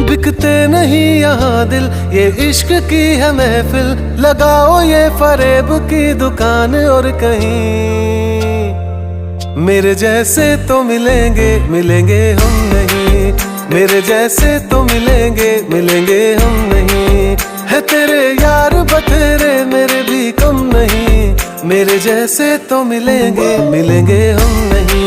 बिकते नहीं यहाँ दिल, ये इश्क की है महफिल। लगाओ ये फरेब की दुकान और कहीं मेरे जैसे तो मिलेंगे, मिलेंगे हम नहीं। मेरे जैसे तो मिलेंगे, मिलेंगे हम नहीं। है तेरे यार बतेरे, मेरे भी कम नहीं। मेरे जैसे तो मिलेंगे, मिलेंगे हम नहीं।